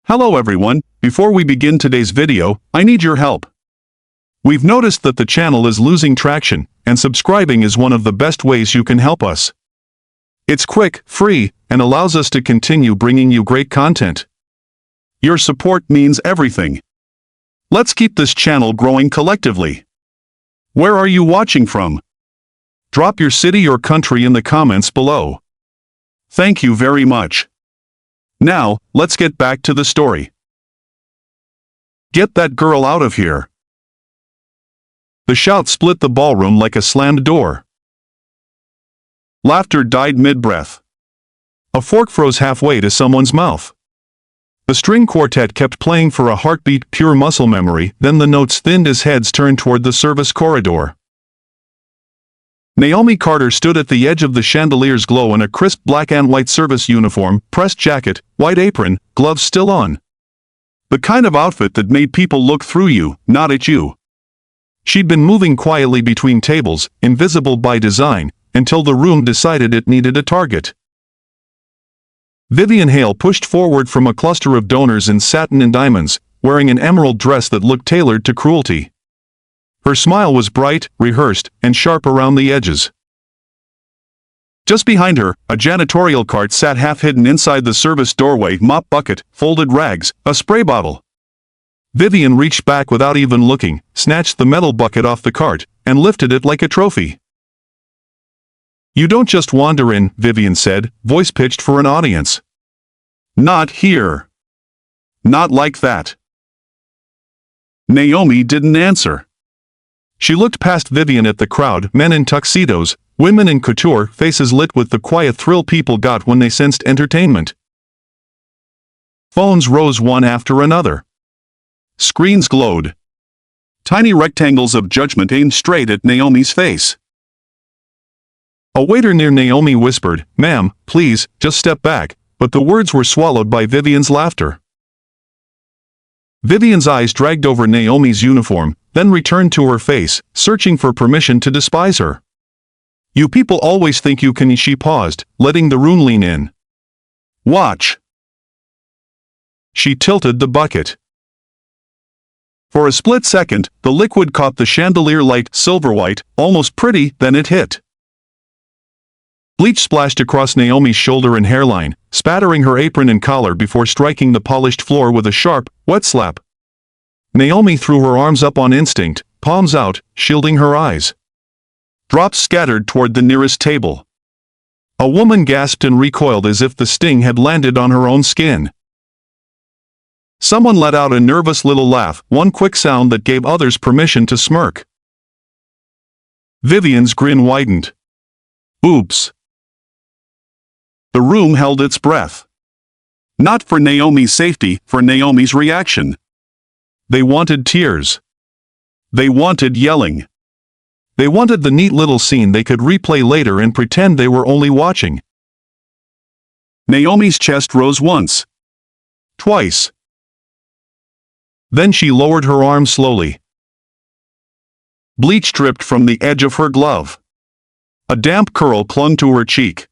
Hello everyone, before we begin today's video, I need your help. We've noticed that the channel is losing traction, and subscribing is one of the best ways you can help us. It's quick, free, and allows us to continue bringing you great content. Your support means everything. Let's keep this channel growing collectively. Where are you watching from? Drop your city or country in the comments below. Thank you very much. Now, let's get back to the story. Get that girl out of here. The shout split the ballroom like a slammed door. Laughter died mid-breath. A fork froze halfway to someone's mouth. The string quartet kept playing for a heartbeat, pure muscle memory, then the notes thinned as heads turned toward the service corridor. Naomi Carter stood at the edge of the chandelier's glow in a crisp black and white service uniform, pressed jacket, white apron, gloves still on. The kind of outfit that made people look through you, not at you. She'd been moving quietly between tables, invisible by design, until the room decided it needed a target. Vivian Hale pushed forward from a cluster of donors in satin and diamonds, wearing an emerald dress that looked tailored to cruelty. Her smile was bright, rehearsed, and sharp around the edges. Just behind her, a janitorial cart sat half-hidden inside the service doorway, mop bucket, folded rags, a spray bottle. Vivian reached back without even looking, snatched the metal bucket off the cart, and lifted it like a trophy. "You don't just wander in," Vivian said, voice pitched for an audience. "Not here. Not like that." Naomi didn't answer. She looked past Vivian at the crowd, men in tuxedos, women in couture, faces lit with the quiet thrill people got when they sensed entertainment. Phones rose one after another. Screens glowed. Tiny rectangles of judgment aimed straight at Naomi's face. A waiter near Naomi whispered, "Ma'am, please, just step back," but the words were swallowed by Vivian's laughter. Vivian's eyes dragged over Naomi's uniform, then returned to her face, searching for permission to despise her. "You people always think you can," she paused, letting the room lean in. "Watch." She tilted the bucket. For a split second, the liquid caught the chandelier light, silver white, almost pretty, then it hit. Bleach splashed across Naomi's shoulder and hairline, spattering her apron and collar before striking the polished floor with a sharp, wet slap. Naomi threw her arms up on instinct, palms out, shielding her eyes. Drops scattered toward the nearest table. A woman gasped and recoiled as if the sting had landed on her own skin. Someone let out a nervous little laugh, one quick sound that gave others permission to smirk. Vivian's grin widened. Oops. The room held its breath. Not for Naomi's safety, for Naomi's reaction. They wanted tears. They wanted yelling. They wanted the neat little scene they could replay later and pretend they were only watching. Naomi's chest rose once. Twice. Then she lowered her arm slowly. Bleach dripped from the edge of her glove. A damp curl clung to her cheek.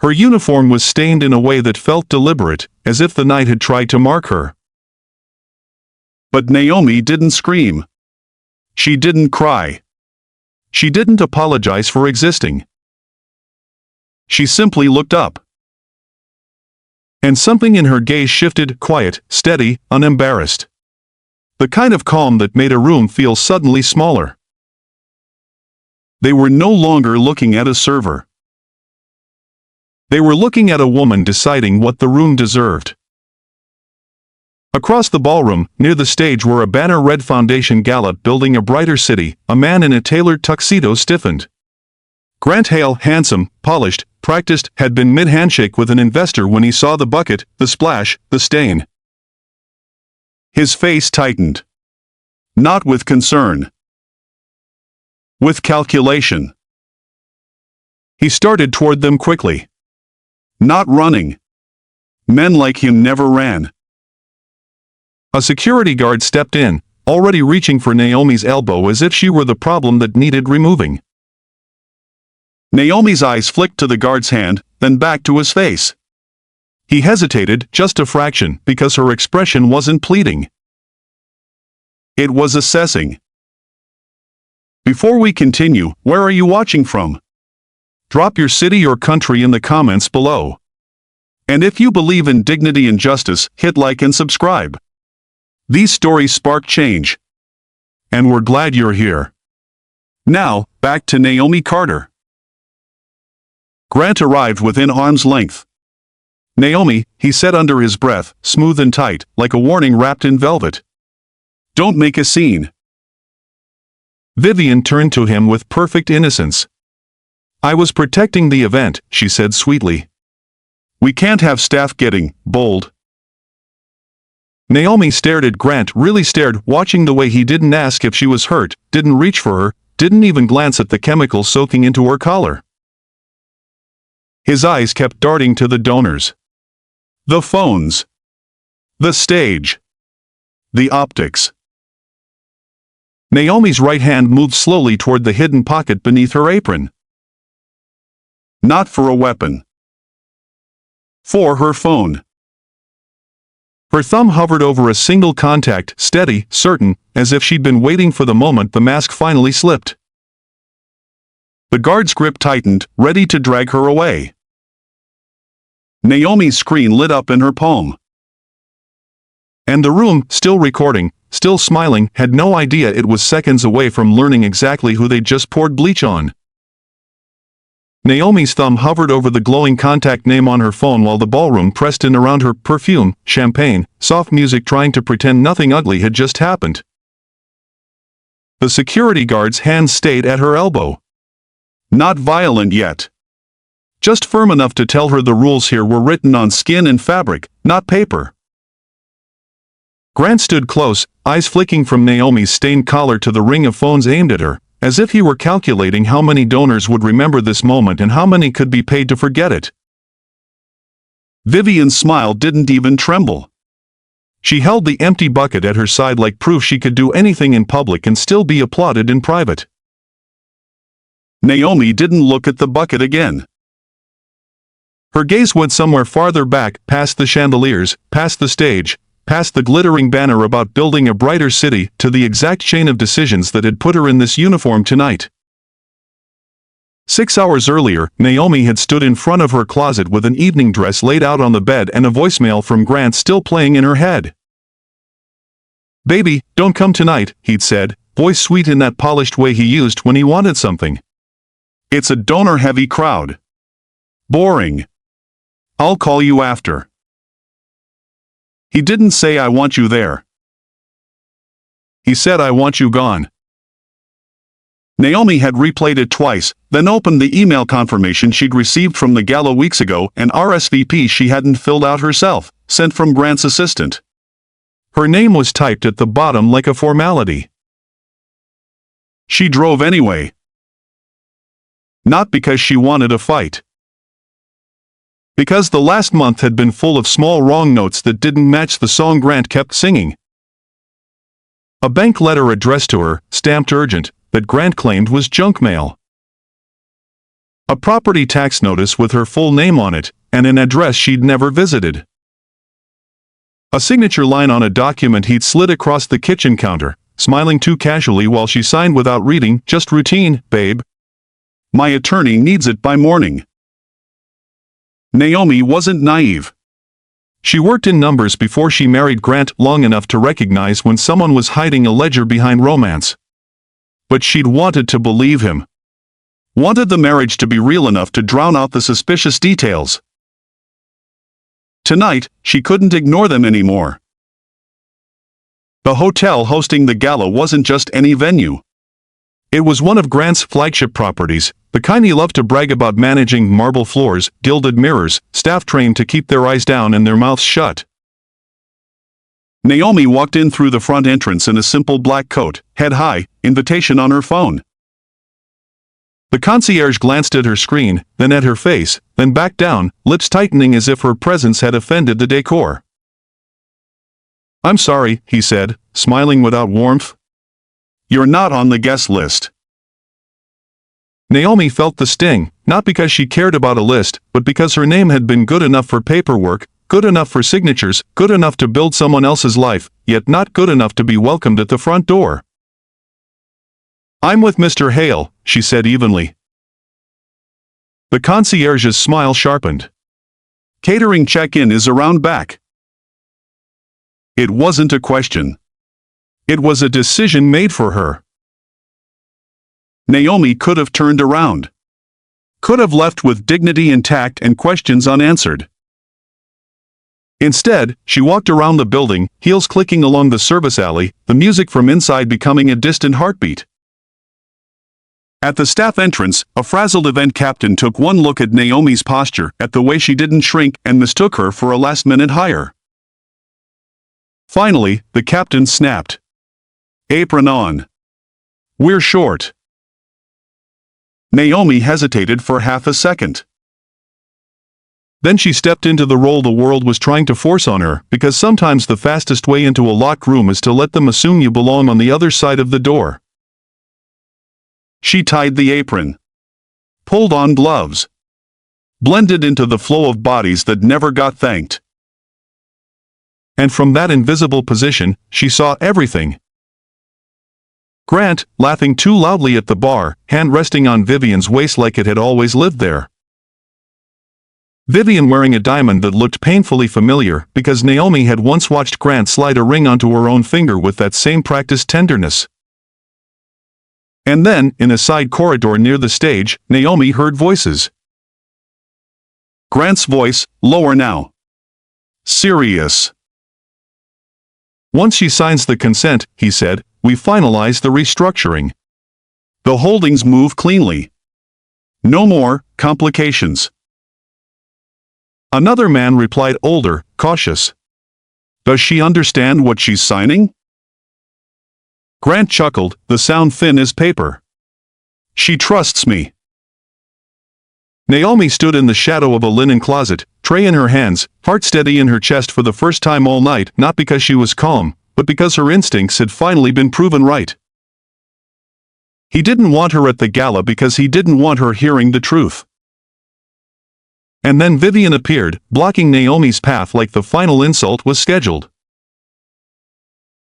Her uniform was stained in a way that felt deliberate, as if the night had tried to mark her. But Naomi didn't scream. She didn't cry. She didn't apologize for existing. She simply looked up. And something in her gaze shifted, quiet, steady, unembarrassed. The kind of calm that made a room feel suddenly smaller. They were no longer looking at a server. They were looking at a woman deciding what the room deserved. Across the ballroom, near the stage where a banner read "Foundation Gala Building a Brighter City," a man in a tailored tuxedo stiffened. Grant Hale, handsome, polished, practiced, had been mid-handshake with an investor when he saw the bucket, the splash, the stain. His face tightened. Not with concern. With calculation. He started toward them quickly. Not running. Men like him never ran. A security guard stepped in, already reaching for Naomi's elbow as if she were the problem that needed removing. Naomi's eyes flicked to the guard's hand, then back to his face. He hesitated just a fraction because her expression wasn't pleading. It was assessing. Before we continue, where are you watching from? Drop your city or country in the comments below. And if you believe in dignity and justice, hit like and subscribe. These stories spark change. And we're glad you're here. Now, back to Naomi Carter. Grant arrived within arm's length. Naomi, he said under his breath, smooth and tight, like a warning wrapped in velvet. Don't make a scene. Vivian turned to him with perfect innocence. I was protecting the event, she said sweetly. We can't have staff getting bold. Naomi stared at Grant, really stared, watching the way he didn't ask if she was hurt, didn't reach for her, didn't even glance at the chemical soaking into her collar. His eyes kept darting to the donors. The phones. The stage. The optics. Naomi's right hand moved slowly toward the hidden pocket beneath her apron. Not for a weapon. For her phone. Her thumb hovered over a single contact, steady, certain, as if she'd been waiting for the moment the mask finally slipped. The guard's grip tightened, ready to drag her away. Naomi's screen lit up in her palm. And the room, still recording, still smiling, had no idea it was seconds away from learning exactly who they'd just poured bleach on. Naomi's thumb hovered over the glowing contact name on her phone while the ballroom pressed in around her, perfume, champagne, soft music, trying to pretend nothing ugly had just happened. The security guard's hand stayed at her elbow. Not violent yet. Just firm enough to tell her the rules here were written on skin and fabric, not paper. Grant stood close, eyes flicking from Naomi's stained collar to the ring of phones aimed at her, as if he were calculating how many donors would remember this moment and how many could be paid to forget it. Vivian's smile didn't even tremble. She held the empty bucket at her side like proof she could do anything in public and still be applauded in private. Naomi didn't look at the bucket again. Her gaze went somewhere farther back, past the chandeliers, past the stage, past the glittering banner about building a brighter city, to the exact chain of decisions that had put her in this uniform tonight. 6 hours earlier, Naomi had stood in front of her closet with an evening dress laid out on the bed and a voicemail from Grant still playing in her head. Baby, don't come tonight, he'd said, voice sweet in that polished way he used when he wanted something. It's a donor-heavy crowd. Boring. I'll call you after. He didn't say I want you there. He said I want you gone. Naomi had replayed it twice, then opened the email confirmation she'd received from the gala weeks ago, an RSVP she hadn't filled out herself, sent from Grant's assistant. Her name was typed at the bottom like a formality. She drove anyway. Not because she wanted a fight. Because the last month had been full of small wrong notes that didn't match the song Grant kept singing. A bank letter addressed to her, stamped urgent, that Grant claimed was junk mail. A property tax notice with her full name on it, and an address she'd never visited. A signature line on a document he'd slid across the kitchen counter, smiling too casually while she signed without reading, just routine, babe. My attorney needs it by morning. Naomi wasn't naive. She worked in numbers before she married Grant long enough to recognize when someone was hiding a ledger behind romance. But she'd wanted to believe him. Wanted the marriage to be real enough to drown out the suspicious details. Tonight, she couldn't ignore them anymore. The hotel hosting the gala wasn't just any venue. It was one of Grant's flagship properties, the kind he loved to brag about, managing marble floors, gilded mirrors, staff trained to keep their eyes down and their mouths shut. Naomi walked in through the front entrance in a simple black coat, head high, invitation on her phone. The concierge glanced at her screen, then at her face, then back down, lips tightening as if her presence had offended the decor. I'm sorry, he said, smiling without warmth. You're not on the guest list. Naomi felt the sting, not because she cared about a list, but because her name had been good enough for paperwork, good enough for signatures, good enough to build someone else's life, yet not good enough to be welcomed at the front door. "I'm with Mr. Hale," she said evenly. The concierge's smile sharpened. "Catering check-in is around back." It wasn't a question. It was a decision made for her. Naomi could have turned around. Could have left with dignity intact and questions unanswered. Instead, she walked around the building, heels clicking along the service alley, the music from inside becoming a distant heartbeat. At the staff entrance, a frazzled event captain took one look at Naomi's posture, at the way she didn't shrink, and mistook her for a last-minute hire. Finally, the captain snapped. "Apron on. We're short." Naomi hesitated for half a second. Then she stepped into the role the world was trying to force on her, because sometimes the fastest way into a locked room is to let them assume you belong on the other side of the door. She tied the apron. Pulled on gloves. Blended into the flow of bodies that never got thanked. And from that invisible position, she saw everything. Grant, laughing too loudly at the bar, hand resting on Vivian's waist like it had always lived there. Vivian wearing a diamond that looked painfully familiar, because Naomi had once watched Grant slide a ring onto her own finger with that same practiced tenderness. And then, in a side corridor near the stage, Naomi heard voices. Grant's voice, lower now. "Serious. Once she signs the consent," he said, "we finalize the restructuring. The holdings move cleanly. No more complications." Another man replied, older, cautious. "Does she understand what she's signing?" Grant chuckled, the sound thin as paper. "She trusts me." Naomi stood in the shadow of a linen closet, tray in her hands, heart steady in her chest for the first time all night, not because she was calm, but because her instincts had finally been proven right. He didn't want her at the gala because he didn't want her hearing the truth. And then Vivian appeared, blocking Naomi's path like the final insult was scheduled.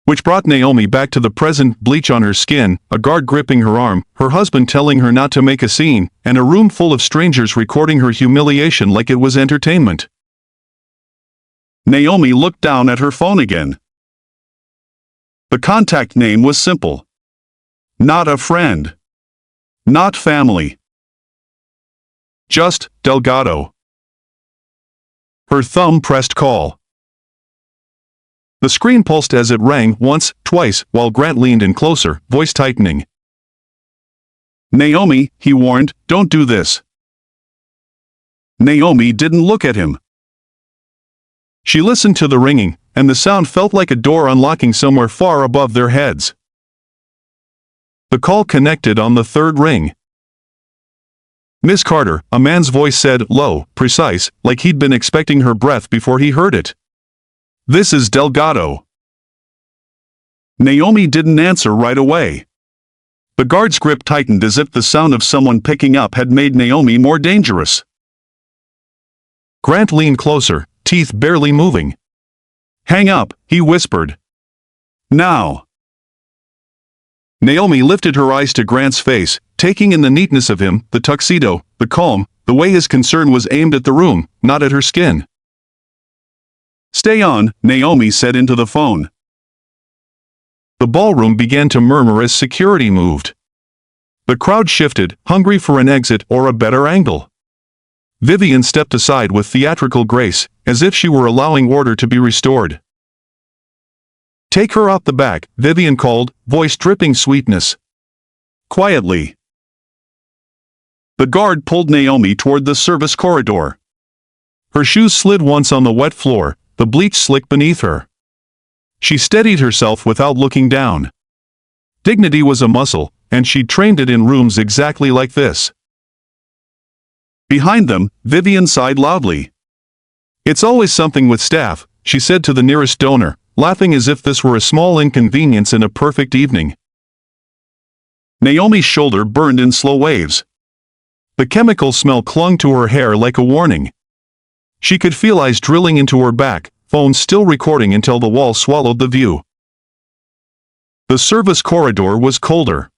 Which brought Naomi back to the present, bleach on her skin, a guard gripping her arm, her husband telling her not to make a scene, and a room full of strangers recording her humiliation like it was entertainment. Naomi looked down at her phone again. The contact name was simple. Not a friend. Not family. Just Delgado. Her thumb pressed call. The screen pulsed as it rang once, twice, while Grant leaned in closer, voice tightening. "Naomi," he warned, "don't do this." Naomi didn't look at him. She listened to the ringing, and the sound felt like a door unlocking somewhere far above their heads. The call connected on the third ring. "Miss Carter," a man's voice said, low, precise, like he'd been expecting her breath before he heard it. "This is Delgado." Naomi didn't answer right away. The guard's grip tightened as if the sound of someone picking up had made Naomi more dangerous. Grant leaned closer, teeth barely moving. "Hang up," he whispered. "Now." Naomi lifted her eyes to Grant's face, taking in the neatness of him, the tuxedo, the calm, the way his concern was aimed at the room, not at her skin. "Stay on," Naomi said into the phone. The ballroom began to murmur as security moved. The crowd shifted, hungry for an exit or a better angle. Vivian stepped aside with theatrical grace, as if she were allowing order to be restored. "Take her out the back," Vivian called, voice dripping sweetness. "Quietly." The guard pulled Naomi toward the service corridor. Her shoes slid once on the wet floor, the bleach slick beneath her. She steadied herself without looking down. Dignity was a muscle, and she'd trained it in rooms exactly like this. Behind them, Vivian sighed loudly. "It's always something with staff," she said to the nearest donor, laughing as if this were a small inconvenience in a perfect evening. Naomi's shoulder burned in slow waves. The chemical smell clung to her hair like a warning. She could feel eyes drilling into her back, phone still recording until the wall swallowed the view. The service corridor was colder.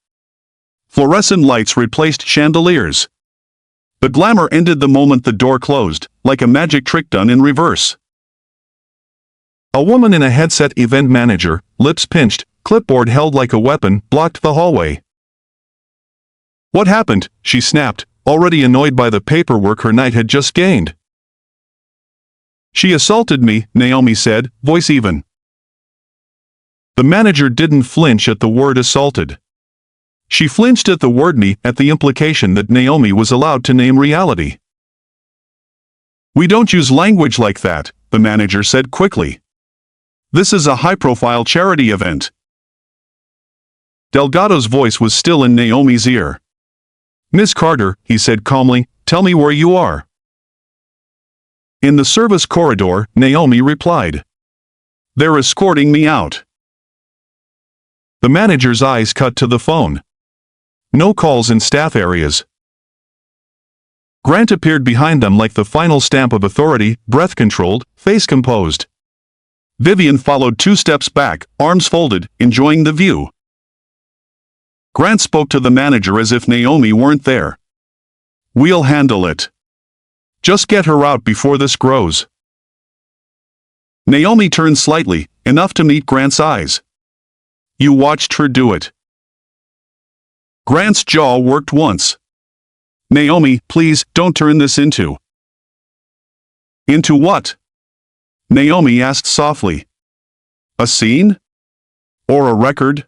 Fluorescent lights replaced chandeliers. The glamour ended the moment the door closed, like a magic trick done in reverse. A woman in a headset, event manager, lips pinched, clipboard held like a weapon, blocked the hallway. "What happened?" she snapped, already annoyed by the paperwork her night had just gained. "She assaulted me," Naomi said, voice even. The manager didn't flinch at the word assaulted. She flinched at the word me, at the implication that Naomi was allowed to name reality. "We don't use language like that," the manager said quickly. "This is a high-profile charity event." Delgado's voice was still in Naomi's ear. "Miss Carter," he said calmly, "tell me where you are." "In the service corridor," Naomi replied. "They're escorting me out." The manager's eyes cut to the phone. No calls in staff areas. Grant appeared behind them like the final stamp of authority, breath controlled, face composed. Vivian followed 2 steps back, arms folded, enjoying the view. Grant spoke to the manager as if Naomi weren't there. "We'll handle it. Just get her out before this grows." Naomi turned slightly, enough to meet Grant's eyes. "You watched her do it." Grant's jaw worked once. "Naomi, please, don't turn this into." "Into what?" Naomi asked softly. "A scene? Or a record?"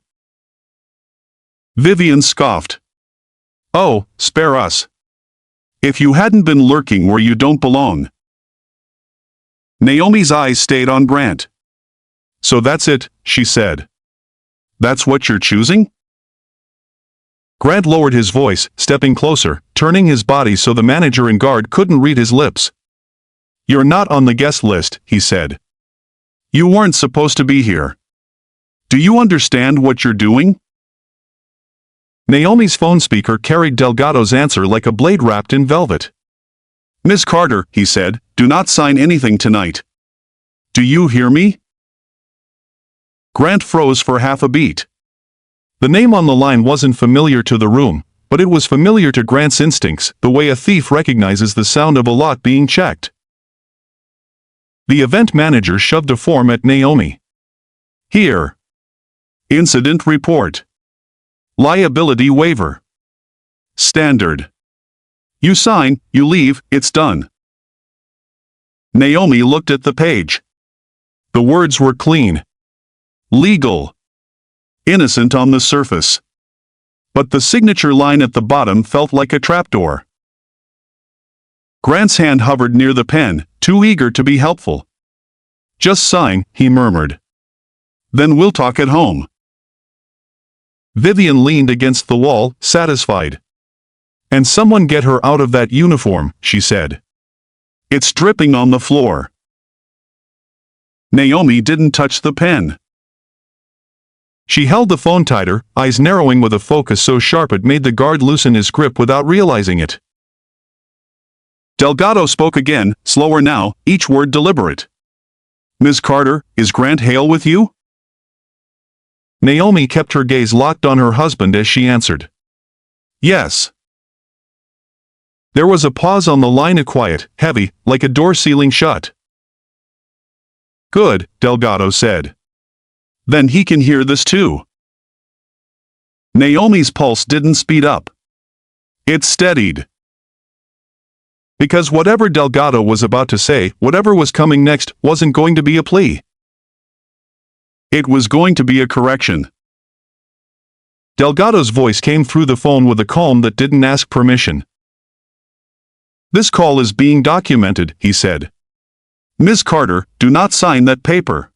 Vivian scoffed. "Oh, spare us. If you hadn't been lurking where you don't belong." Naomi's eyes stayed on Grant. "So that's it," she said. "That's what you're choosing?" Grant lowered his voice, stepping closer, turning his body so the manager and guard couldn't read his lips. "You're not on the guest list," he said. "You weren't supposed to be here. Do you understand what you're doing?" Naomi's phone speaker carried Delgado's answer like a blade wrapped in velvet. "Miss Carter," he said, "do not sign anything tonight. Do you hear me?" Grant froze for half a beat. The name on the line wasn't familiar to the room, but it was familiar to Grant's instincts, the way a thief recognizes the sound of a lot being checked. The event manager shoved a form at Naomi. "Here. Incident report. Liability waiver. Standard. You sign, you leave, it's done." Naomi looked at the page. The words were clean. Legal. Innocent on the surface. But the signature line at the bottom felt like a trapdoor. Grant's hand hovered near the pen, too eager to be helpful. "Just sign," he murmured. "Then we'll talk at home." Vivian leaned against the wall, satisfied. "And someone get her out of that uniform," she said. "It's dripping on the floor." Naomi didn't touch the pen. She held the phone tighter, eyes narrowing with a focus so sharp it made the guard loosen his grip without realizing it. Delgado spoke again, slower now, each word deliberate. "Miss Carter, is Grant Hale with you?" Naomi kept her gaze locked on her husband as she answered. "Yes." There was a pause on the line, a quiet, heavy, like a door sealing shut. "Good," Delgado said. "Then he can hear this too." Naomi's pulse didn't speed up. It steadied. Because whatever Delgado was about to say, whatever was coming next, wasn't going to be a plea. It was going to be a correction. Delgado's voice came through the phone with a calm that didn't ask permission. "This call is being documented," he said. "Miss Carter, do not sign that paper.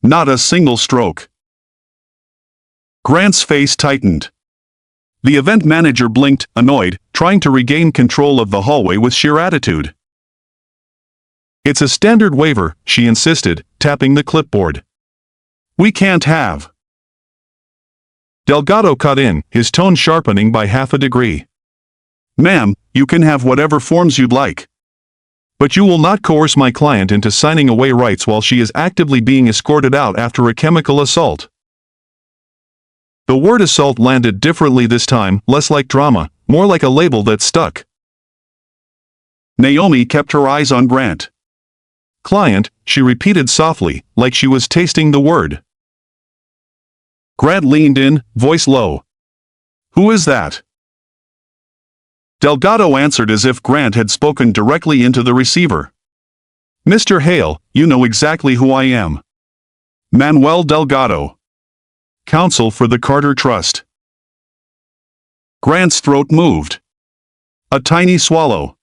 Not a single stroke." Grant's face tightened. The event manager blinked, annoyed, trying to regain control of the hallway with sheer attitude. "It's a standard waiver," she insisted, tapping the clipboard. "We can't have." Delgado cut in, his tone sharpening by half a degree. "Ma'am, you can have whatever forms you'd like. But you will not coerce my client into signing away rights while she is actively being escorted out after a chemical assault. The word assault landed differently this time, less like drama, more like a label that stuck. Naomi kept her eyes on Grant. Client, she repeated softly, like she was tasting the word. Grant leaned in, voice low. Who is that? Delgado answered as if Grant had spoken directly into the receiver. Mr. Hale, you know exactly who I am. Manuel Delgado. Counsel for the Carter Trust. Grant's throat moved. A tiny swallow.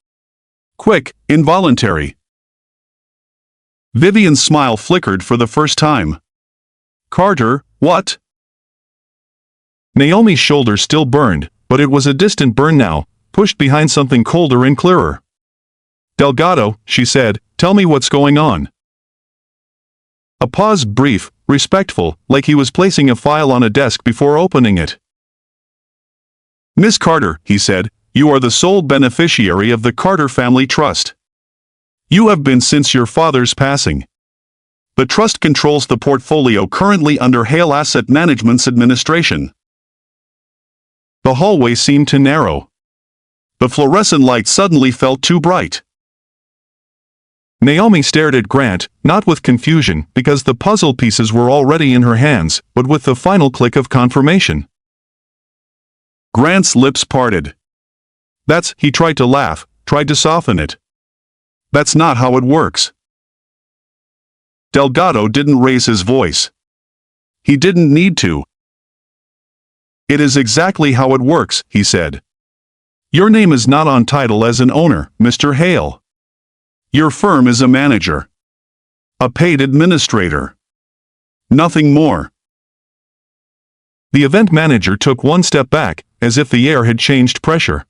Quick, involuntary. Vivian's smile flickered for the first time. Carter, what? Naomi's shoulder still burned, but it was a distant burn now, pushed behind something colder and clearer. Delgado, she said, tell me what's going on. A pause, brief, respectful, like he was placing a file on a desk before opening it. Miss Carter, he said, you are the sole beneficiary of the Carter Family Trust. You have been since your father's passing. The trust controls the portfolio currently under Hale Asset Management's administration. The hallway seemed to narrow. The fluorescent light suddenly felt too bright. Naomi stared at Grant, not with confusion, because the puzzle pieces were already in her hands, but with the final click of confirmation. Grant's lips parted. He tried to laugh, tried to soften it. That's not how it works. Delgado didn't raise his voice. He didn't need to. It is exactly how it works, he said. Your name is not on title as an owner, Mr. Hale. Your firm is a manager. A paid administrator. Nothing more. The event manager took one step back, as if the air had changed pressure.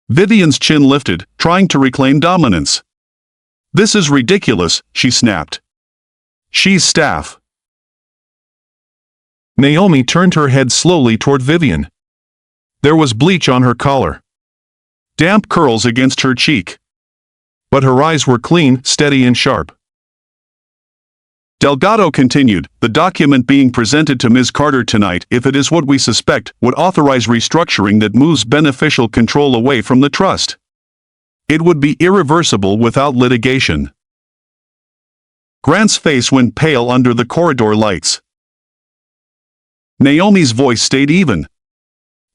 Vivian's chin lifted, trying to reclaim dominance. This is ridiculous, she snapped. She's staff. Naomi turned her head slowly toward Vivian. There was bleach on her collar. Damp curls against her cheek. But her eyes were clean, steady and sharp. Delgado continued, the document being presented to Ms. Carter tonight, if it is what we suspect, would authorize restructuring that moves beneficial control away from the trust. It would be irreversible without litigation. Grant's face went pale under the corridor lights. Naomi's voice stayed even.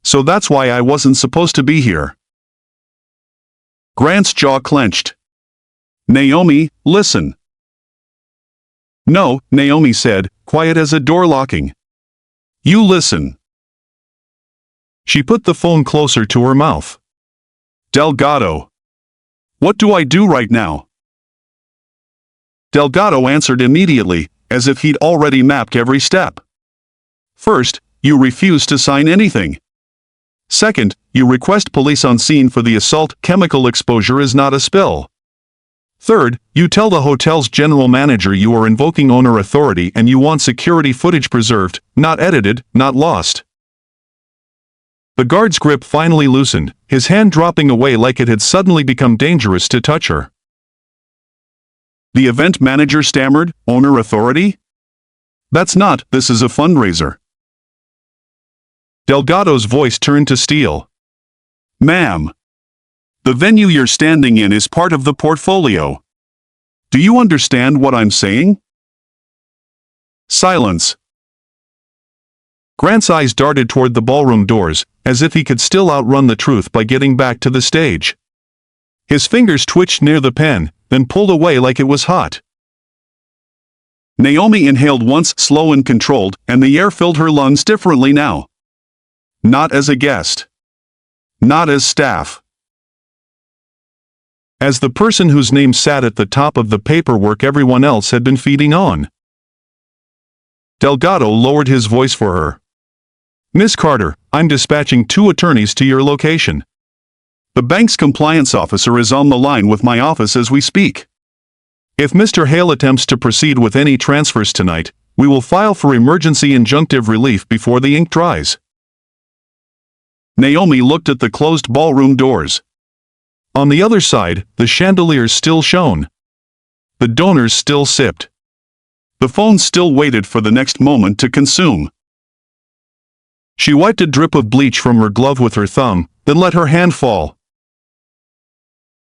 So that's why I wasn't supposed to be here. Grant's jaw clenched. Naomi, listen. No, Naomi said, quiet as a door locking. You listen. She put the phone closer to her mouth. Delgado. What do I do right now? Delgado answered immediately, as if he'd already mapped every step. First, you refuse to sign anything. Second, you request police on scene for the assault. Chemical exposure is not a spill. Third, you tell the hotel's general manager you are invoking owner authority and you want security footage preserved, not edited, not lost. The guard's grip finally loosened, his hand dropping away like it had suddenly become dangerous to touch her. The event manager stammered, owner authority? This is a fundraiser. Delgado's voice turned to steel. Ma'am. The venue you're standing in is part of the portfolio. Do you understand what I'm saying? Silence. Grant's eyes darted toward the ballroom doors, as if he could still outrun the truth by getting back to the stage. His fingers twitched near the pen, then pulled away like it was hot. Naomi inhaled once, slow and controlled, and the air filled her lungs differently now. Not as a guest. Not as staff. As the person whose name sat at the top of the paperwork everyone else had been feeding on. Delgado lowered his voice for her. Miss Carter, I'm dispatching 2 attorneys to your location. The bank's compliance officer is on the line with my office as we speak. If Mr. Hale attempts to proceed with any transfers tonight, we will file for emergency injunctive relief before the ink dries. Naomi looked at the closed ballroom doors. On the other side, the chandeliers still shone. The donors still sipped. The phone still waited for the next moment to consume. She wiped a drip of bleach from her glove with her thumb, then let her hand fall.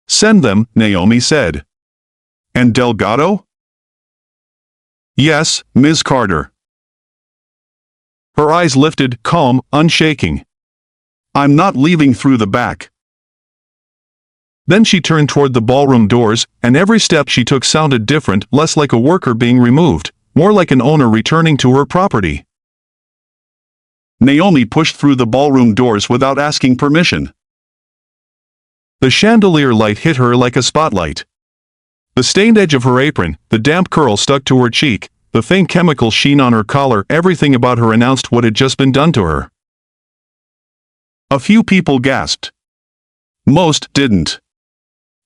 "Send them," Naomi said. "And Delgado?" "Yes, Ms. Carter." Her eyes lifted, calm, unshaking. "I'm not leaving through the back." Then she turned toward the ballroom doors, and every step she took sounded different, less like a worker being removed, more like an owner returning to her property. Naomi pushed through the ballroom doors without asking permission. The chandelier light hit her like a spotlight. The stained edge of her apron, the damp curl stuck to her cheek, the faint chemical sheen on her collar, everything about her announced what had just been done to her. A few people gasped. Most didn't.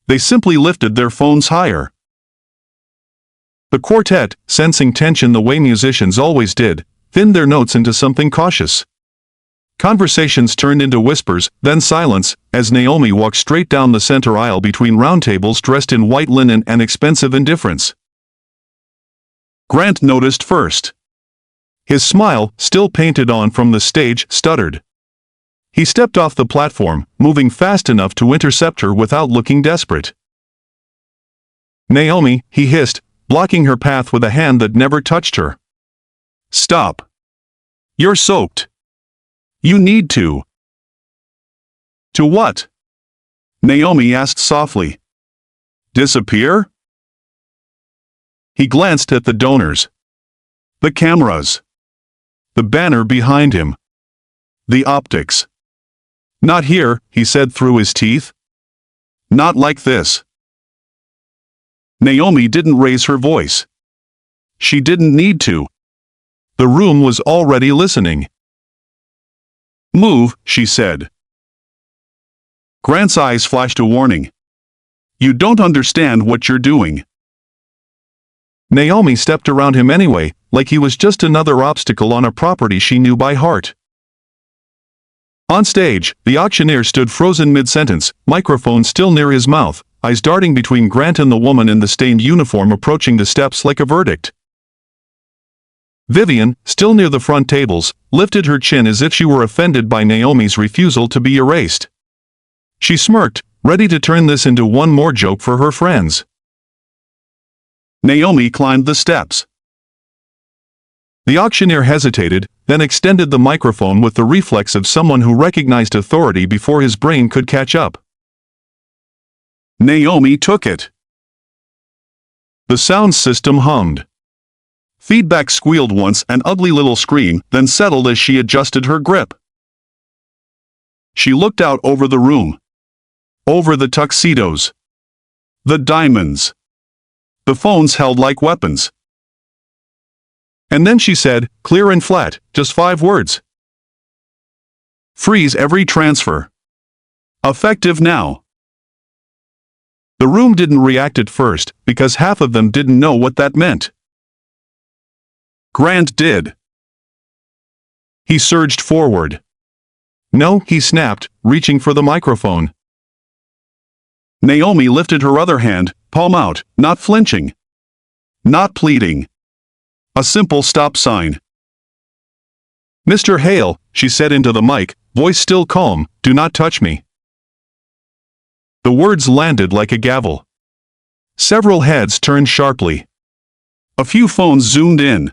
They simply lifted their phones higher. The quartet, sensing tension the way musicians always did, thinned their notes into something cautious. Conversations turned into whispers, then silence, as Naomi walked straight down the center aisle between round tables dressed in white linen and expensive indifference. Grant noticed first. His smile, still painted on from the stage, stuttered. He stepped off the platform, moving fast enough to intercept her without looking desperate. "Naomi," he hissed, blocking her path with a hand that never touched her. "Stop. You're soaked. You need to." "To what?" Naomi asked softly. "Disappear?" He glanced at the donors. The cameras. The banner behind him. The optics. "Not here," he said through his teeth. "Not like this." Naomi didn't raise her voice. She didn't need to. The room was already listening. "Move," she said. Grant's eyes flashed a warning. "You don't understand what you're doing." Naomi stepped around him anyway, like he was just another obstacle on a property she knew by heart. On stage, the auctioneer stood frozen mid-sentence, microphone still near his mouth, eyes darting between Grant and the woman in the stained uniform approaching the steps like a verdict. Vivian, still near the front tables, lifted her chin as if she were offended by Naomi's refusal to be erased. She smirked, ready to turn this into one more joke for her friends. Naomi climbed the steps. The auctioneer hesitated, then extended the microphone with the reflex of someone who recognized authority before his brain could catch up. Naomi took it. The sound system hummed. Feedback squealed once, an ugly little scream, then settled as she adjusted her grip. She looked out over the room. Over the tuxedos. The diamonds. The phones held like weapons. And then she said, clear and flat, just 5 words. "Freeze every transfer. Effective now." The room didn't react at first, because half of them didn't know what that meant. Grant did. He surged forward. "No," he snapped, reaching for the microphone. Naomi lifted her other hand, palm out, not flinching. Not pleading. A simple stop sign. "Mr. Hale," she said into the mic, voice still calm, "do not touch me." The words landed like a gavel. Several heads turned sharply. A few phones zoomed in.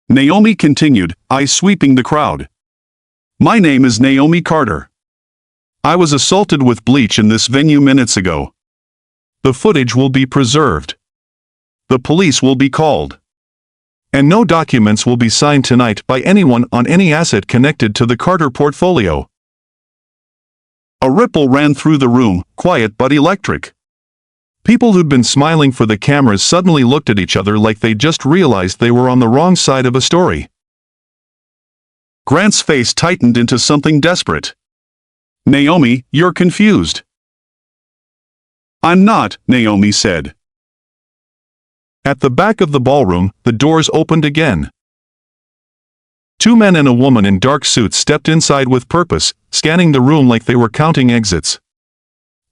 Naomi continued, eyes sweeping the crowd. "My name is Naomi Carter. I was assaulted with bleach in this venue minutes ago. The footage will be preserved. The police will be called. And no documents will be signed tonight by anyone on any asset connected to the Carter portfolio." A ripple ran through the room, quiet but electric. People who'd been smiling for the cameras suddenly looked at each other like they just realized they were on the wrong side of a story. Grant's face tightened into something desperate. "Naomi, you're confused." "I'm not," Naomi said. At the back of the ballroom, the doors opened again. 2 men and a woman in dark suits stepped inside with purpose, scanning the room like they were counting exits.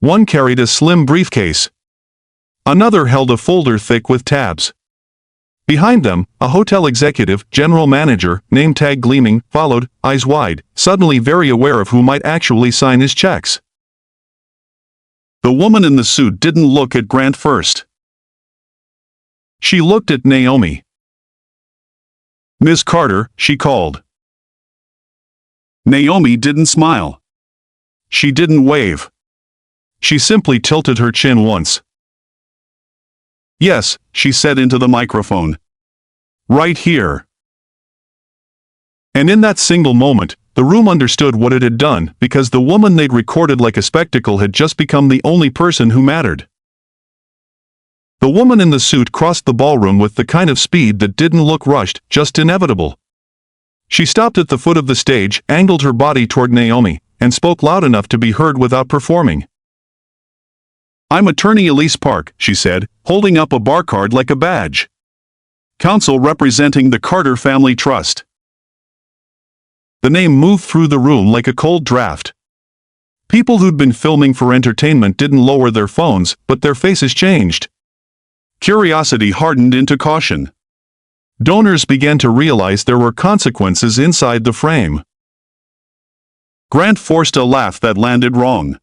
One carried a slim briefcase. Another held a folder thick with tabs. Behind them, a hotel executive, general manager, name tag gleaming, followed, eyes wide, suddenly very aware of who might actually sign his checks. The woman in the suit didn't look at Grant first. She looked at Naomi. "Miss Carter," she called. Naomi didn't smile. She didn't wave. She simply tilted her chin once. "Yes," she said into the microphone. "Right here." And in that single moment, the room understood what it had done, because the woman they'd recorded like a spectacle had just become the only person who mattered. The woman in the suit crossed the ballroom with the kind of speed that didn't look rushed, just inevitable. She stopped at the foot of the stage, angled her body toward Naomi, and spoke loud enough to be heard without performing. "I'm attorney Elise Park," she said, holding up a bar card like a badge. "Counsel representing the Carter Family Trust." The name moved through the room like a cold draft. People who'd been filming for entertainment didn't lower their phones, but their faces changed. Curiosity hardened into caution. Donors began to realize there were consequences inside the frame. Grant forced a laugh that landed wrong.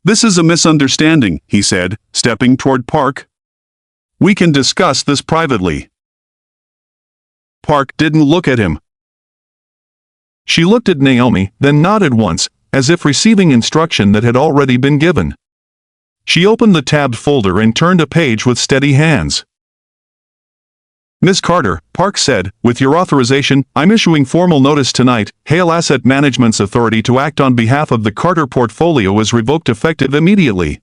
"This is a misunderstanding," he said, stepping toward Park. "We can discuss this privately." Park didn't look at him. She looked at Naomi, then nodded once, as if receiving instruction that had already been given. She opened the tabbed folder and turned a page with steady hands. "Miss Carter," Park said, "with your authorization, I'm issuing formal notice tonight. Hale Asset Management's authority to act on behalf of the Carter portfolio is revoked effective immediately."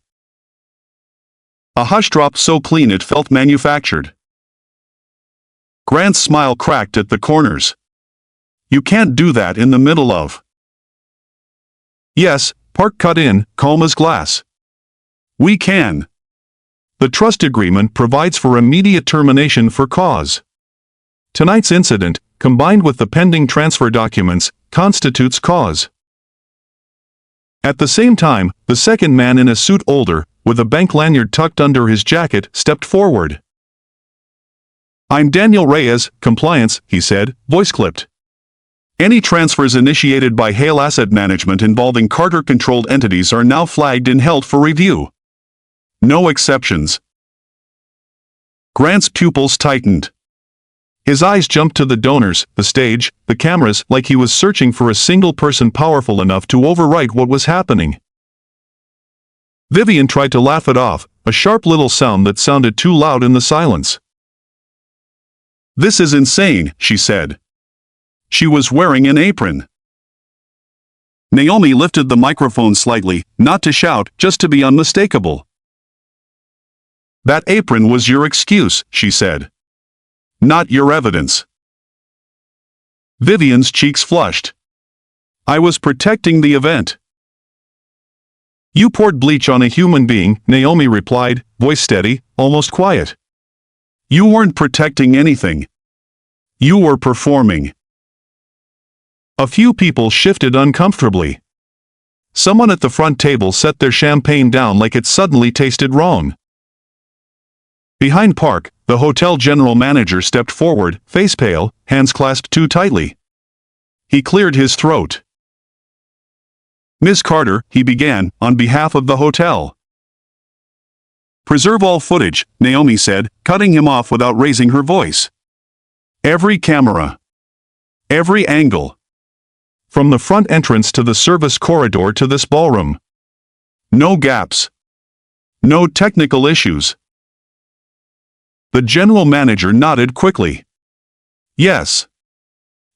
A hush dropped so clean it felt manufactured. Grant's smile cracked at the corners. "You can't do that in the middle of—" "Yes," Park cut in, calm as glass. "We can. The trust agreement provides for immediate termination for cause. Tonight's incident, combined with the pending transfer documents, constitutes cause." At the same time, the second man in a suit, older, with a bank lanyard tucked under his jacket, stepped forward. "I'm Daniel Reyes, compliance," he said, voice clipped. "Any transfers initiated by Hale Asset Management involving Carter-controlled entities are now flagged and held for review. No exceptions." Grant's pupils tightened. His eyes jumped to the donors, the stage, the cameras, like he was searching for a single person powerful enough to overwrite what was happening. Vivian tried to laugh it off, a sharp little sound that sounded too loud in the silence. "This is insane," she said. She was wearing an apron. Naomi lifted the microphone slightly, not to shout, just to be unmistakable. "That apron was your excuse," she said. "Not your evidence." Vivian's cheeks flushed. "I was protecting the event." "You poured bleach on a human being," Naomi replied, voice steady, almost quiet. "You weren't protecting anything. You were performing." A few people shifted uncomfortably. Someone at the front table set their champagne down like it suddenly tasted wrong. Behind Park, the hotel general manager stepped forward, face pale, hands clasped too tightly. He cleared his throat. "Miss Carter," he began, on behalf of the hotel. "Preserve all footage," Naomi said, cutting him off without raising her voice. "Every camera. Every angle. From the front entrance to the service corridor to this ballroom. No gaps. No technical issues." The general manager nodded quickly. "Yes.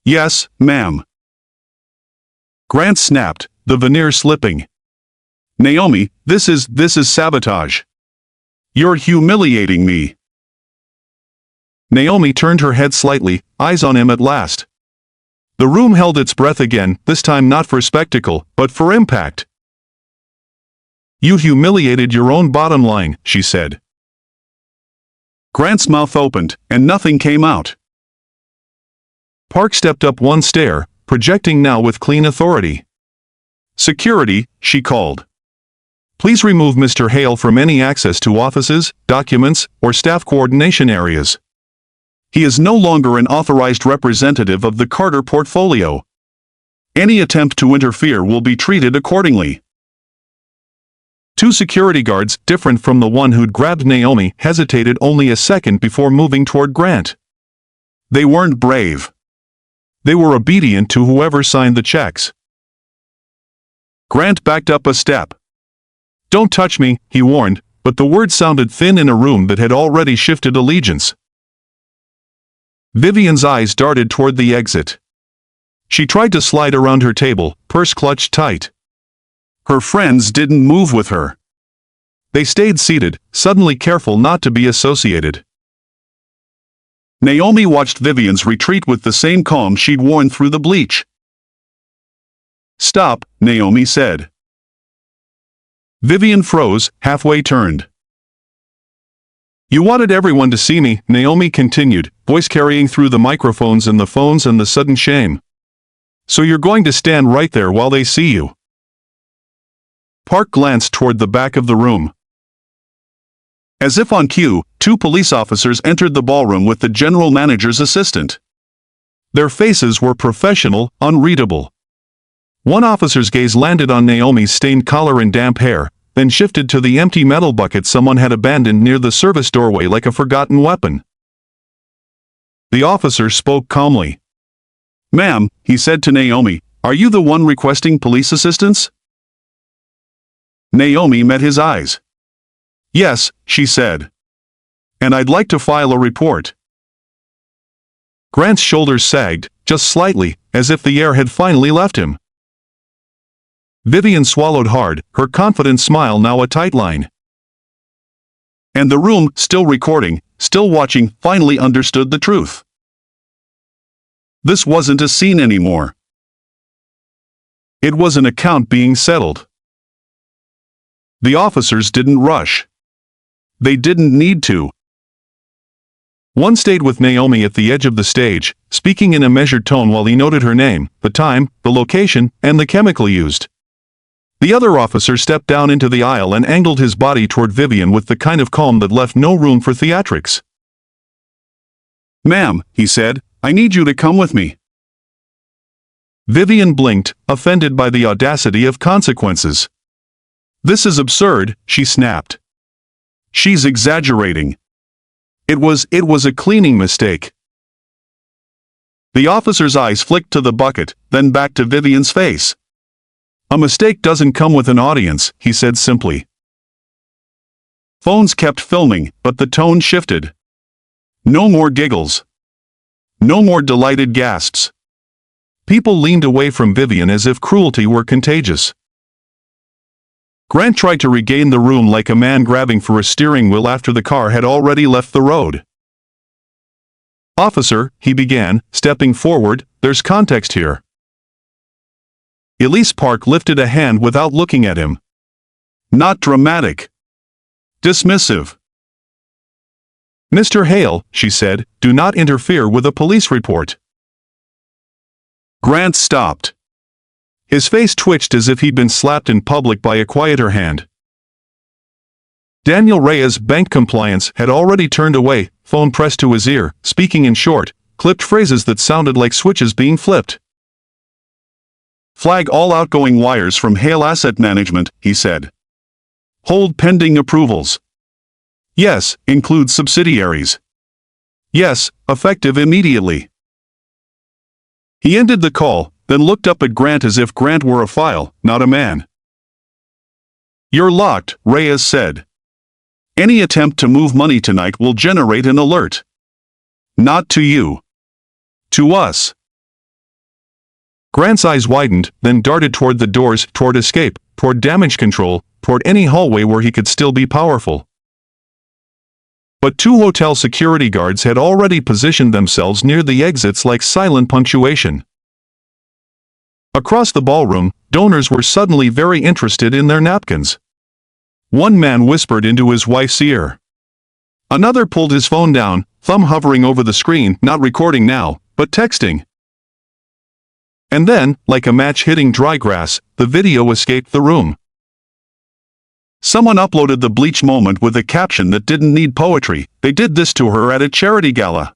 Yes, ma'am." Grant snapped, the veneer slipping. "Naomi, this is sabotage. You're humiliating me." Naomi turned her head slightly, eyes on him at last. The room held its breath again, this time not for spectacle, but for impact. "You humiliated your own bottom line," she said. Grant's mouth opened, and nothing came out. Park stepped up one stair, projecting now with clean authority. "Security," she called. Please remove Mr. Hale from any access to offices, documents, or staff coordination areas. He is no longer an authorized representative of the Carter portfolio. Any attempt to interfere will be treated accordingly. Two security guards, different from the one who'd grabbed Naomi, hesitated only a second before moving toward Grant. They weren't brave. They were obedient to whoever signed the checks. Grant backed up a step. "Don't touch me," he warned, but the words sounded thin in a room that had already shifted allegiance. Vivian's eyes darted toward the exit. She tried to slide around her table, purse clutched tight. Her friends didn't move with her. They stayed seated, suddenly careful not to be associated. Naomi watched Vivian's retreat with the same calm she'd worn through the bleach. "Stop," Naomi said. Vivian froze, halfway turned. "You wanted everyone to see me," Naomi continued, voice carrying through the microphones and the phones and the sudden shame. "So you're going to stand right there while they see you." Park glanced toward the back of the room. As if on cue, two police officers entered the ballroom with the general manager's assistant. Their faces were professional, unreadable. One officer's gaze landed on Naomi's stained collar and damp hair, then shifted to the empty metal bucket someone had abandoned near the service doorway like a forgotten weapon. The officer spoke calmly. "Ma'am," he said to Naomi, "are you the one requesting police assistance?" Naomi met his eyes. "Yes," she said. "And I'd like to file a report." Grant's shoulders sagged, just slightly, as if the air had finally left him. Vivian swallowed hard, her confident smile now a tight line. And the room, still recording, still watching, finally understood the truth. This wasn't a scene anymore. It was an account being settled. The officers didn't rush. They didn't need to. One stayed with Naomi at the edge of the stage, speaking in a measured tone while he noted her name, the time, the location, and the chemical used. The other officer stepped down into the aisle and angled his body toward Vivian with the kind of calm that left no room for theatrics. "Ma'am," he said, "I need you to come with me." Vivian blinked, offended by the audacity of consequences. "This is absurd," she snapped. "She's exaggerating. It was a cleaning mistake." The officer's eyes flicked to the bucket, then back to Vivian's face. "A mistake doesn't come with an audience," he said simply. Phones kept filming, but the tone shifted. No more giggles. No more delighted gasps. People leaned away from Vivian as if cruelty were contagious. Grant tried to regain the room like a man grabbing for a steering wheel after the car had already left the road. "Officer," he began, stepping forward, "there's context here." Elise Park lifted a hand without looking at him. "Not dramatic. Dismissive." "Mr. Hale," she said, "do not interfere with a police report." Grant stopped. His face twitched as if he'd been slapped in public by a quieter hand. Daniel Reyes' bank compliance had already turned away, phone pressed to his ear, speaking in short, clipped phrases that sounded like switches being flipped. "Flag all outgoing wires from Hale Asset Management," he said. "Hold pending approvals. Yes, include subsidiaries. Yes, effective immediately." He ended the call, then looked up at Grant as if Grant were a file, not a man. "You're locked," Reyes said. "Any attempt to move money tonight will generate an alert. Not to you. To us." Grant's eyes widened, then darted toward the doors, toward escape, toward damage control, toward any hallway where he could still be powerful. But two hotel security guards had already positioned themselves near the exits like silent punctuation. Across the ballroom, donors were suddenly very interested in their napkins. One man whispered into his wife's ear. Another pulled his phone down, thumb hovering over the screen, not recording now, but texting. And then, like a match hitting dry grass, the video escaped the room. Someone uploaded the Bleach moment with a caption that didn't need poetry. They did this to her at a charity gala.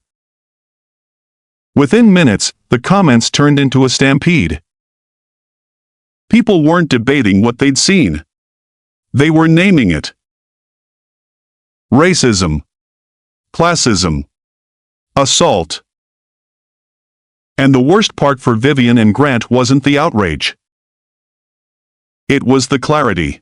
Within minutes, the comments turned into a stampede. People weren't debating what they'd seen. They were naming it. Racism. Classism. Assault. And the worst part for Vivian and Grant wasn't the outrage. It was the clarity.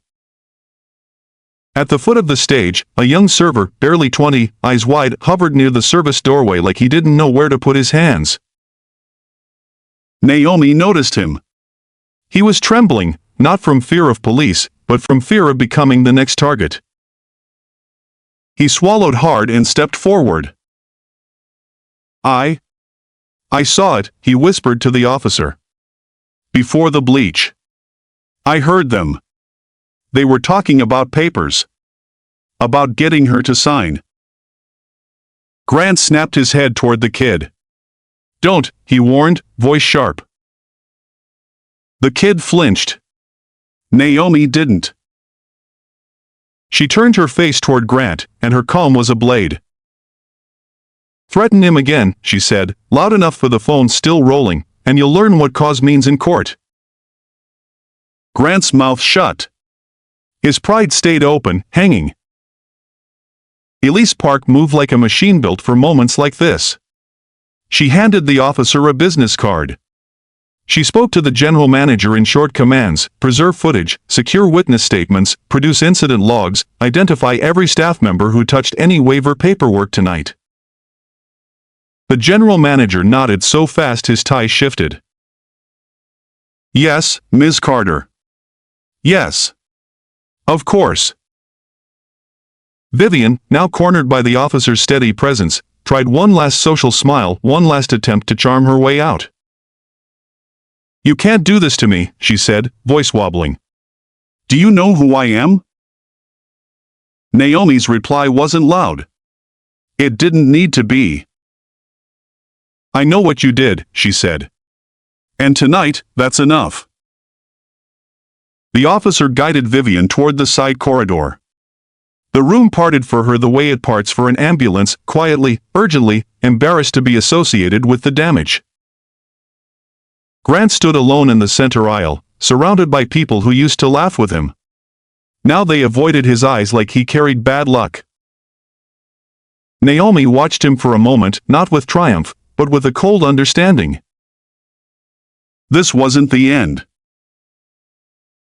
At the foot of the stage, a young server, barely 20, eyes wide, hovered near the service doorway like he didn't know where to put his hands. Naomi noticed him. He was trembling, not from fear of police, but from fear of becoming the next target. He swallowed hard and stepped forward. I saw it, he whispered to the officer. Before the Bleach. I heard them. They were talking about papers. About getting her to sign. Grant snapped his head toward the kid. Don't, he warned, voice sharp. The kid flinched. Naomi didn't. She turned her face toward Grant, and her calm was a blade. Threaten him again, she said, loud enough for the phone still rolling, and you'll learn what cause means in court. Grant's mouth shut. His pride stayed open, hanging. Elise Park moved like a machine built for moments like this. She handed the officer a business card. She spoke to the general manager in short commands: preserve footage, secure witness statements, produce incident logs, identify every staff member who touched any waiver paperwork tonight. The general manager nodded so fast his tie shifted. Yes, Ms. Carter. Yes. Of course. Vivian, now cornered by the officer's steady presence, tried one last social smile, one last attempt to charm her way out. You can't do this to me, she said, voice wobbling. Do you know who I am? Naomi's reply wasn't loud. It didn't need to be. I know what you did, she said. And tonight, that's enough. The officer guided Vivian toward the side corridor. The room parted for her the way it parts for an ambulance, quietly, urgently, embarrassed to be associated with the damage. Grant stood alone in the center aisle, surrounded by people who used to laugh with him. Now they avoided his eyes like he carried bad luck. Naomi watched him for a moment, not with triumph, but with a cold understanding. This wasn't the end.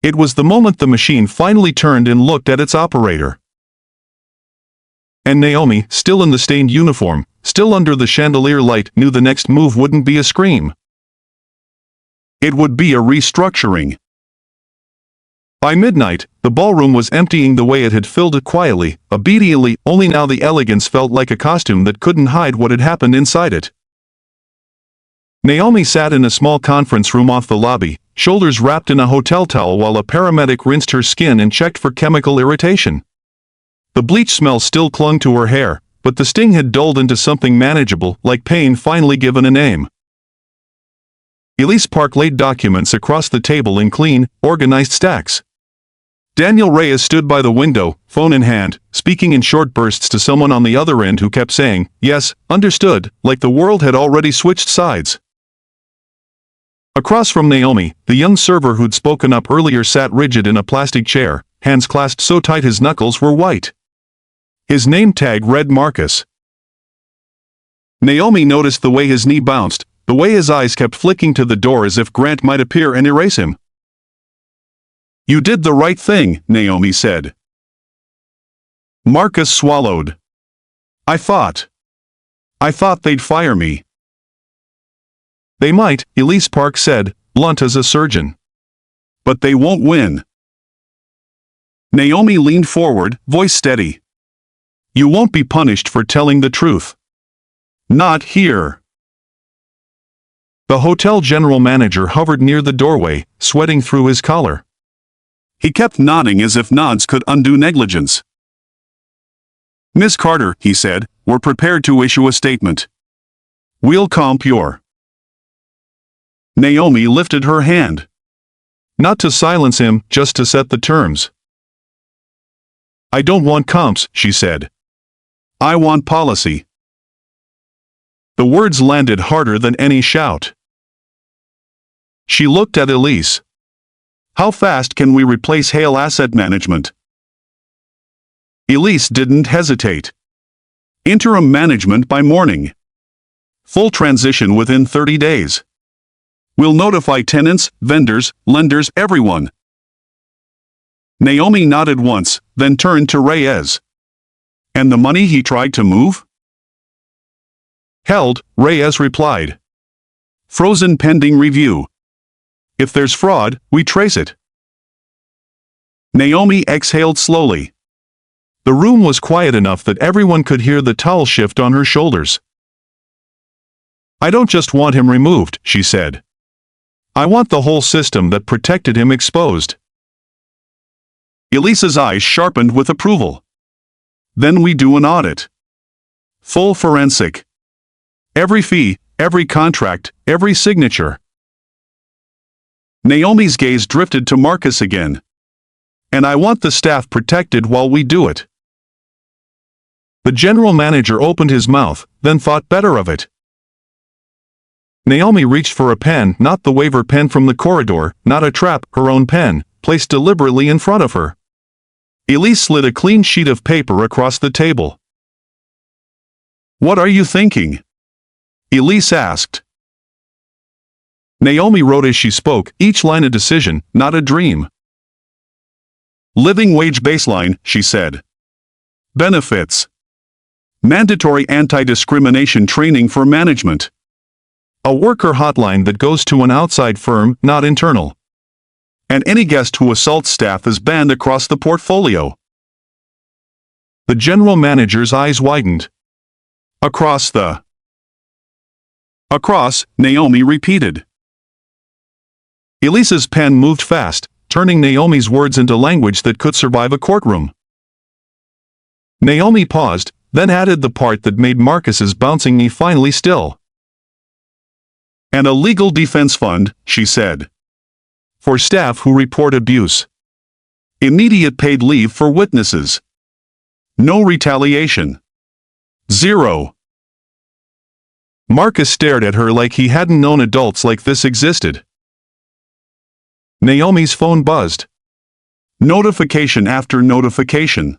It was the moment the machine finally turned and looked at its operator. And Naomi, still in the stained uniform, still under the chandelier light, knew the next move wouldn't be a scream. It would be a restructuring. By midnight, the ballroom was emptying the way it had filled it quietly, obediently, only now the elegance felt like a costume that couldn't hide what had happened inside it. Naomi sat in a small conference room off the lobby, shoulders wrapped in a hotel towel while a paramedic rinsed her skin and checked for chemical irritation. The bleach smell still clung to her hair, but the sting had dulled into something manageable, like pain finally given a name. Elise Park laid documents across the table in clean, organized stacks. Daniel Reyes stood by the window, phone in hand, speaking in short bursts to someone on the other end who kept saying, "Yes, understood," like the world had already switched sides. Across from Naomi, the young server who'd spoken up earlier sat rigid in a plastic chair, hands clasped so tight his knuckles were white. His name tag read Marcus. Naomi noticed the way his knee bounced, the way his eyes kept flicking to the door as if Grant might appear and erase him. "You did the right thing," Naomi said. Marcus swallowed. I thought they'd fire me." "They might," Elise Park said, blunt as a surgeon. "But they won't win." Naomi leaned forward, voice steady. "You won't be punished for telling the truth. Not here." The hotel general manager hovered near the doorway, sweating through his collar. He kept nodding as if nods could undo negligence. "Miss Carter," he said, "we're prepared to issue a statement. We'll comp your—" Naomi lifted her hand. Not to silence him, just to set the terms. I don't want comps, she said. I want policy. The words landed harder than any shout. She looked at Elise. How fast can we replace Hale Asset Management? Elise didn't hesitate. Interim management by morning. Full transition within 30 days. We'll notify tenants, vendors, lenders, everyone. Naomi nodded once, then turned to Reyes. And the money he tried to move? Held, Reyes replied. Frozen pending review. If there's fraud, we trace it. Naomi exhaled slowly. The room was quiet enough that everyone could hear the towel shift on her shoulders. I don't just want him removed, she said. I want the whole system that protected him exposed. Elise's eyes sharpened with approval. Then we do an audit. Full forensic. Every fee, every contract, every signature. Naomi's gaze drifted to Marcus again. And I want the staff protected while we do it. The general manager opened his mouth, then thought better of it. Naomi reached for a pen, not the waiver pen from the corridor, not a trap, her own pen, placed deliberately in front of her. Elise slid a clean sheet of paper across the table. What are you thinking? Elise asked. Naomi wrote as she spoke, each line a decision, not a dream. Living wage baseline, she said. Benefits. Mandatory anti-discrimination training for management. A worker hotline that goes to an outside firm, not internal. And any guest who assaults staff is banned across the portfolio. The general manager's eyes widened. Across, Naomi repeated. Elise's pen moved fast, turning Naomi's words into language that could survive a courtroom. Naomi paused, then added the part that made Marcus's bouncing knee finally still. And a legal defense fund, she said. For staff who report abuse. Immediate paid leave for witnesses. No retaliation. 0. Marcus stared at her like he hadn't known adults like this existed. Naomi's phone buzzed. Notification after notification.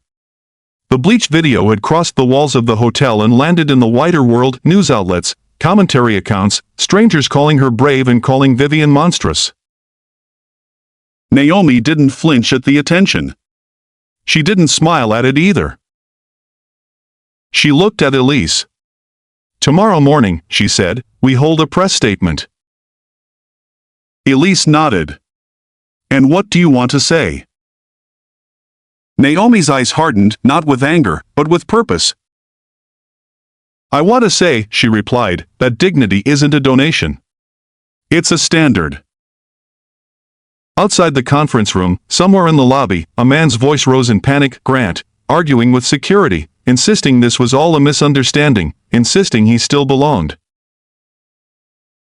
The Bleach video had crossed the walls of the hotel and landed in the wider world, news outlets, commentary accounts, strangers calling her brave and calling Vivian monstrous. Naomi didn't flinch at the attention. She didn't smile at it either. She looked at Elise. Tomorrow morning, she said, we hold a press statement. Elise nodded. And what do you want to say? Naomi's eyes hardened, not with anger, but with purpose. I want to say, she replied, that dignity isn't a donation. It's a standard. Outside the conference room, somewhere in the lobby, a man's voice rose in panic, Grant, arguing with security, insisting this was all a misunderstanding, insisting he still belonged.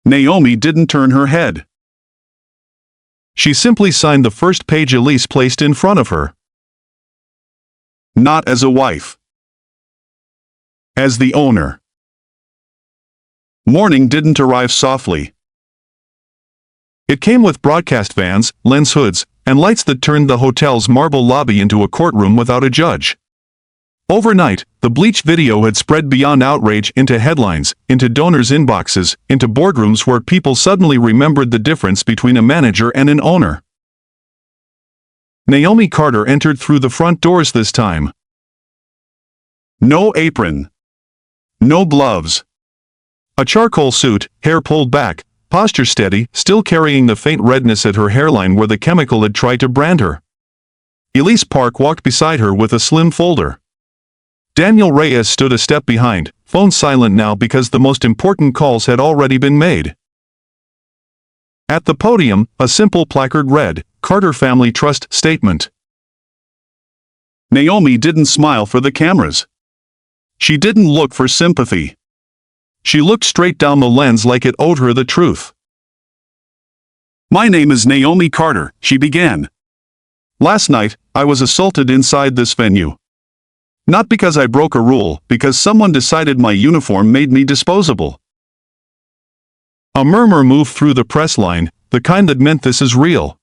Naomi didn't turn her head. She simply signed the first page Elise placed in front of her. Not as a wife. As the owner. Morning didn't arrive softly. It came with broadcast vans, lens hoods, and lights that turned the hotel's marble lobby into a courtroom without a judge. Overnight, the Bleach video had spread beyond outrage into headlines, into donors' inboxes, into boardrooms where people suddenly remembered the difference between a manager and an owner. Naomi Carter entered through the front doors this time. No apron. No gloves. A charcoal suit, hair pulled back, posture steady, still carrying the faint redness at her hairline where the chemical had tried to brand her. Elise Park walked beside her with a slim folder. Daniel Reyes stood a step behind, phone silent now because the most important calls had already been made. At the podium, a simple placard read, Carter Family Trust Statement. Naomi didn't smile for the cameras. She didn't look for sympathy. She looked straight down the lens like it owed her the truth. My name is Naomi Carter, she began. Last night, I was assaulted inside this venue. Not because I broke a rule, because someone decided my uniform made me disposable. A murmur moved through the press line, the kind that meant this is real.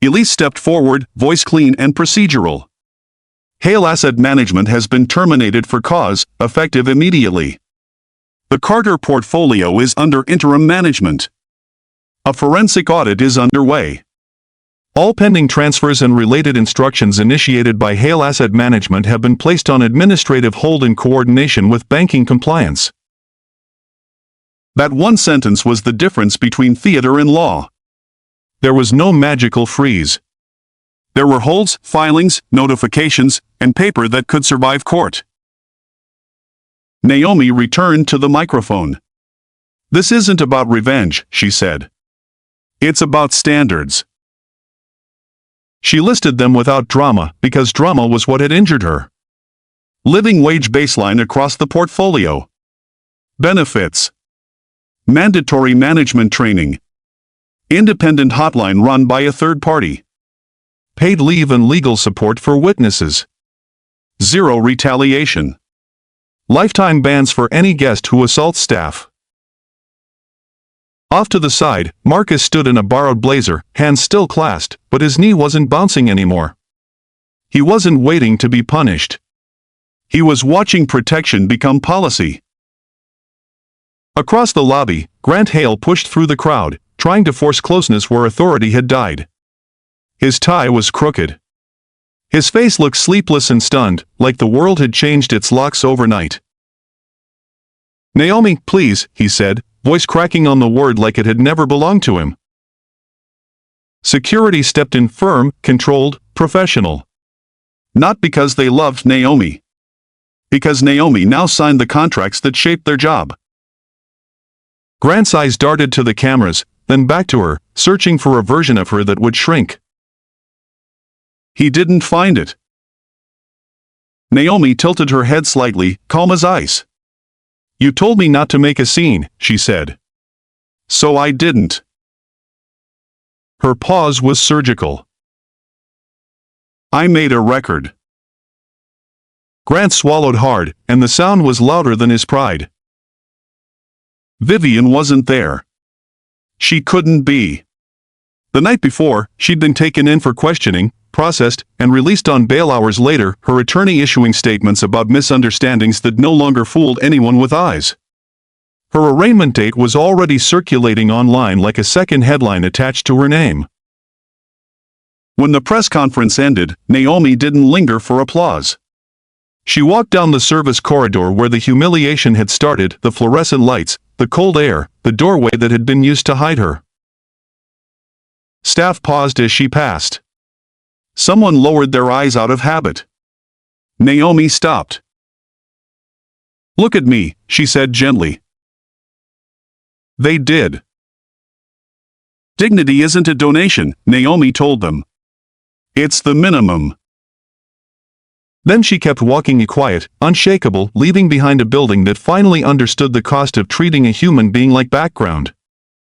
Elise stepped forward, voice clean and procedural. Hale Asset Management has been terminated for cause, effective immediately. The Carter portfolio is under interim management. A forensic audit is underway. All pending transfers and related instructions initiated by Hale Asset Management have been placed on administrative hold in coordination with banking compliance. That one sentence was the difference between theater and law. There was no magical freeze. There were holds, filings, notifications, and paper that could survive court. Naomi returned to the microphone. "This isn't about revenge," she said. "It's about standards." She listed them without drama, because drama was what had injured her. Living wage baseline across the portfolio. Benefits. Mandatory management training. Independent hotline run by a third party. Paid leave and legal support for witnesses. Zero retaliation. Lifetime bans for any guest who assaults staff. Off to the side, Marcus stood in a borrowed blazer, hands still clasped, but his knee wasn't bouncing anymore. He wasn't waiting to be punished. He was watching protection become policy. Across the lobby, Grant Hale pushed through the crowd, trying to force closeness where authority had died. His tie was crooked. His face looked sleepless and stunned, like the world had changed its locks overnight. "Naomi, please," he said, voice cracking on the word like it had never belonged to him. Security stepped in firm, controlled, professional. Not because they loved Naomi. Because Naomi now signed the contracts that shaped their job. Grant's eyes darted to the cameras, then back to her, searching for a version of her that would shrink. He didn't find it. Naomi tilted her head slightly, calm as ice. "You told me not to make a scene," she said. "So I didn't." Her pause was surgical. "I made a record." Grant swallowed hard, and the sound was louder than his pride. Vivian wasn't there. She couldn't be. The night before, she'd been taken in for questioning, processed, and released on bail hours later, her attorney issuing statements about misunderstandings that no longer fooled anyone with eyes. Her arraignment date was already circulating online like a second headline attached to her name. When the press conference ended, Naomi didn't linger for applause. She walked down the service corridor where the humiliation had started, the fluorescent lights, the cold air, the doorway that had been used to hide her. Staff paused as she passed. Someone lowered their eyes out of habit. Naomi stopped. "Look at me," she said gently. They did. "Dignity isn't a donation," Naomi told them. "It's the minimum." Then she kept walking quiet, unshakable, leaving behind a building that finally understood the cost of treating a human being like background.